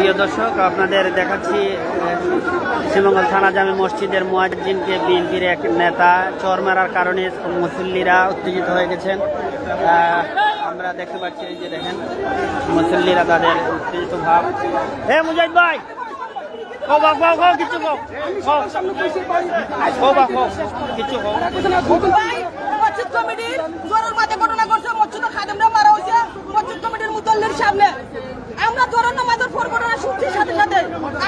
প্রিয় দর্শক, আপনাদের দেখাচ্ছি শ্রীমঙ্গল থানা জামে মসজিদের মুয়াজ্জিনকে বিএনপির এক নেতা চর মারার কারণে মুসল্লিরা উত্তেজিত হয়ে গেছেন। আমরা দেখতে পাচ্ছি, এই যে দেখেন মুসল্লিরা তাদের উত্তেজিত ভাব। মুজাহিদ ভাই কিছু মসজিদ কমিটির জোরের মাঝে ঘটনা ঘটছে। মসজিদ খাদেমরা মারা হয়েছে মসজিদ কমিটির মুতল্লির সামনে। আমরা জোরের নামাজের পর ঘটনা শুনছি, সাথে সাথে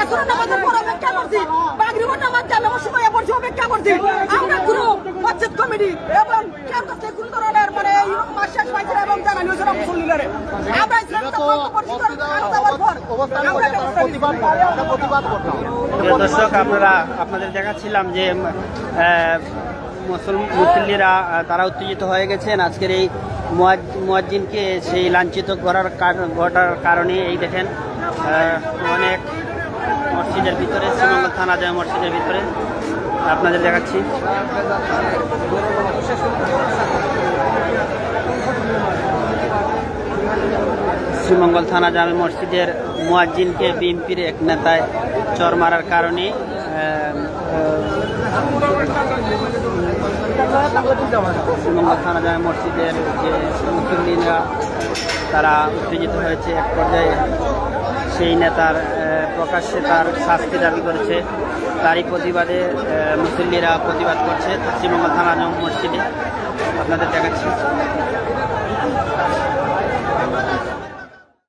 আসরের নামাজের পর অপেক্ষা করছি, মাগরিবের নামাজ জানানোর সময় পড়ছি অপেক্ষা করছি। আমরা কোনো মসজিদ কমিটি এবং কেউ কাছে কোন ধরনের মানে এইরকম আশ্বাস পাইছি না এবং জানানি হয়েছে না মুসল্লিরা। আমরা দর্শক, আপনাদের দেখাচ্ছিলাম যে মুসল্লিরা তারা উত্তেজিত হয়ে গেছেন আজকের এই মুয়াজ্জিনকে সেই লাঞ্ছিত ঘটার কারণে। এই দেখেন অনেক মসজিদের ভিতরে, শ্রীমঙ্গল থানা জামে মসজিদের ভিতরে আপনাদের দেখাচ্ছি। শ্রীমঙ্গল থানা জামে মসজিদের মুয়াজ্জিনকে বিএনপির এক নেতায় চর মারার কারণে শ্রীমঙ্গল থানা জামে মসজিদের যে মুসল্লিরা তারা উত্তেজিত হয়েছে। এক পর্যায়ে সেই নেতার প্রকাশ্যে তার শাস্তি দাবি করেছে। তারই প্রতিবাদে মুসল্লিরা প্রতিবাদ করছে শ্রীমঙ্গল থানা জামে মসজিদে। আপনাদের দেখাচ্ছি।